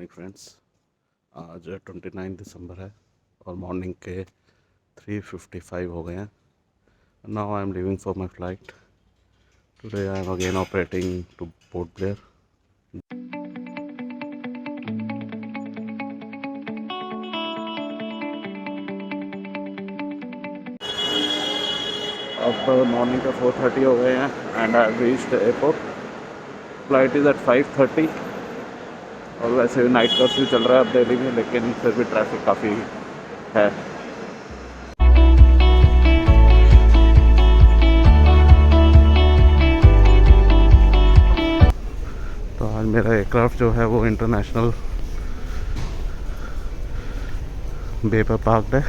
Morning friends. आज 29 दिसंबर है और मॉर्निंग के 3:55 हो गए हैं। Now I am leaving for my flight. Today I am again operating to Port Blair. अब मॉर्निंग के 4:30 हो गए हैं and I reached airport. Flight is at 5:30 और वैसे भी नाइट कर्फ्यू चल रहा है अब दिल्ली में, लेकिन फिर भी ट्रैफिक काफ़ी है। तो आज मेरा एयरक्राफ्ट जो है वो इंटरनेशनल बे पर पार्क्ड है,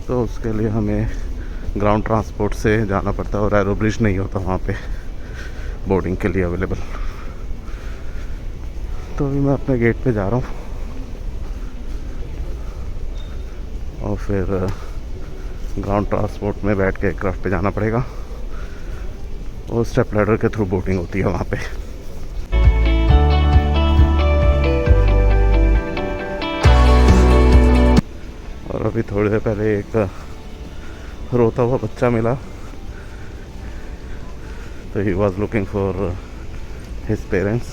तो उसके लिए हमें ग्राउंड ट्रांसपोर्ट से जाना पड़ता है और एरो ब्रिज नहीं होता वहाँ पे बोर्डिंग के लिए अवेलेबल। तो अभी मैं अपने गेट पे जा रहा हूँ और फिर ग्राउंड ट्रांसपोर्ट में बैठ के एयरक्राफ्ट पे जाना पड़ेगा और स्टेप लैडर के थ्रू बोटिंग होती है वहाँ पे। और अभी थोड़ी देर पहले एक रोता हुआ बच्चा मिला, तो he was looking for his parents.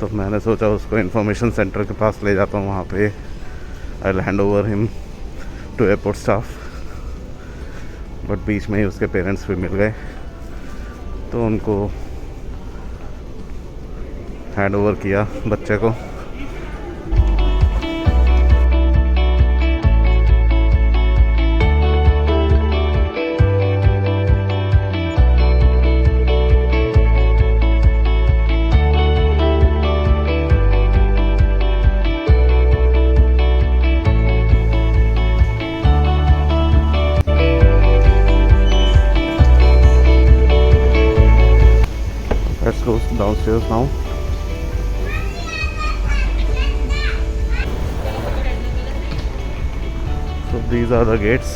तो मैंने सोचा उसको इंफॉर्मेशन सेंटर के पास ले जाता हूँ, वहाँ पे I will hand over him to airport staff. But बीच में ही उसके पेरेंट्स भी मिल गए, तो उनको हैंड ओवर किया बच्चे को। Let's go downstairs now. So these are the gates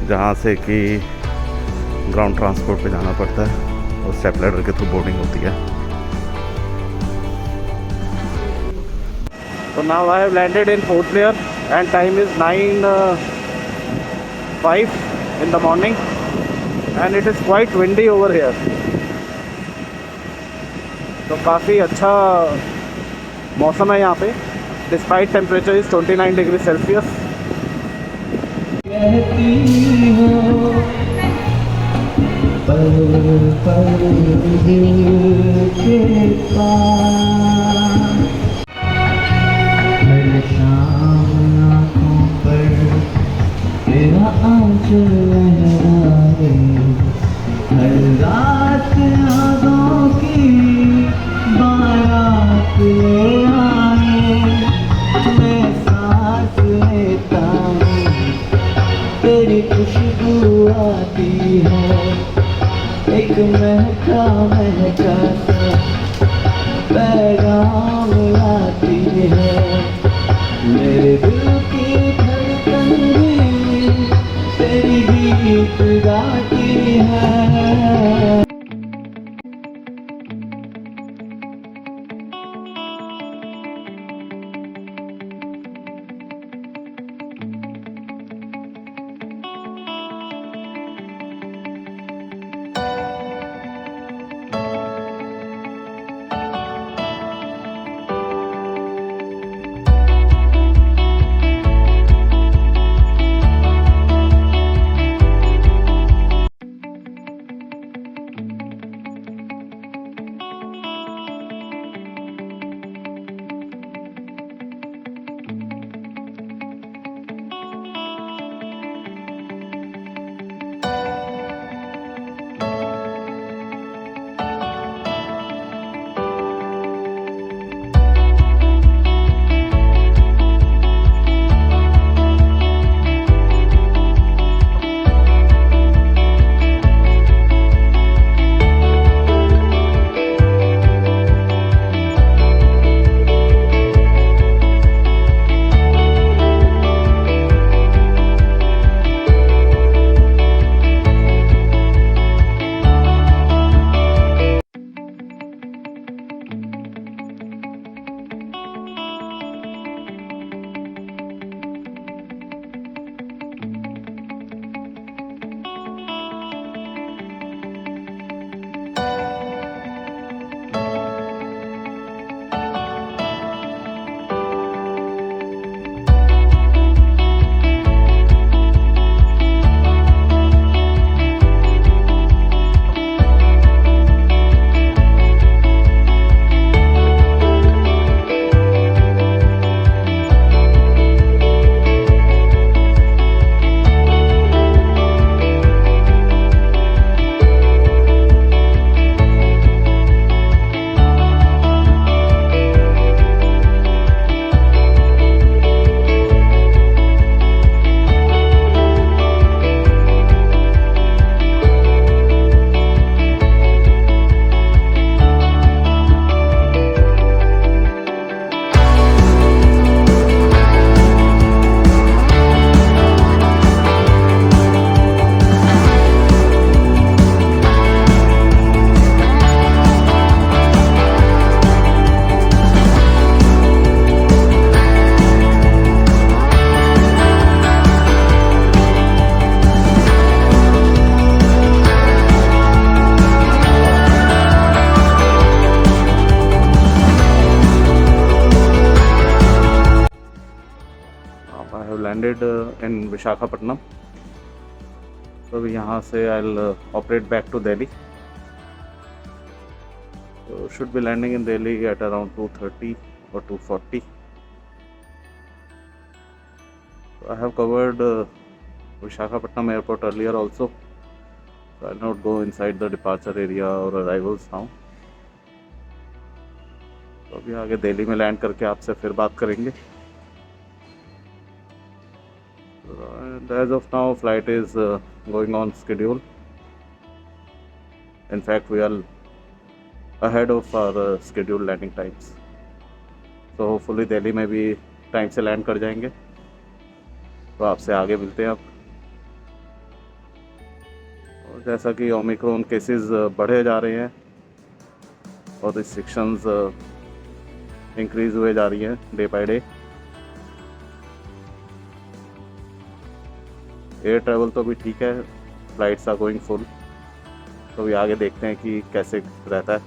जहाँ से कि ग्राउंड ट्रांसपोर्ट पे जाना पड़ता है और स्टेप लैडर के थ्रू बोर्डिंग होती है। So now I have landed in Port Blair and time is 9:05 in the morning and it is quite windy over here. तो काफ़ी अच्छा मौसम है यहाँ पे, despite temperature is 29 degree Celsius. तेरी खुशबू आती है, एक महका महका सा पैगाम आती है। मेरे दिल की धड़कन भी तेरी गीत गाती है। in Visakhapatnam. So यहाँ से I'll operate back to Delhi. So should be landing in Delhi at around 2:30 or 2:40. So I have covered Visakhapatnam airport earlier also. So I'll not go inside the departure area or arrivals now. तो अभी आगे दिल्ली में land करके आपसे फिर बात करेंगे. And as of now, flight is going on schedule. In fact, we are ahead of our scheduled landing times. So hopefully Delhi में भी टाइम से लैंड कर जाएंगे. तो आपसे आगे मिलते हैं अब. और जैसा कि ओमिक्रॉन केसेस बढ़े जा रहे हैं और रिस्ट्रिक्शंस इंक्रीज हुए जा रही हैं day by day. Air travel तो भी ठीक है, फ्लाइट्स आर गोइंग फुल. तो भी आगे देखते हैं कि कैसे रहता है.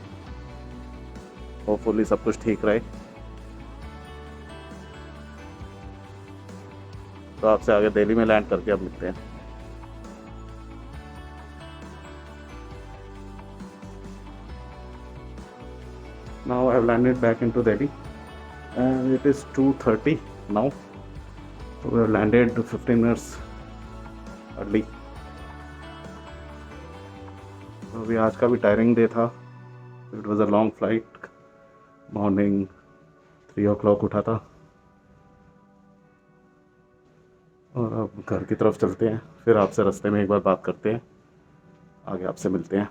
होपफुली सब कुछ ठीक रहे. तो आपसे आगे दिल्ली में लैंड करके अब मिलते हैं. Now I have landed back into Delhi and it is 2:30 now. So we have landed 15 minutes early. तो अभी आज का भी टायरिंग डे था. It was a long flight. Morning 3 o'clock उठा था. और अब घर की तरफ चलते हैं. फिर आपसे रास्ते में एक बार बात करते हैं. आगे आपसे मिलते हैं.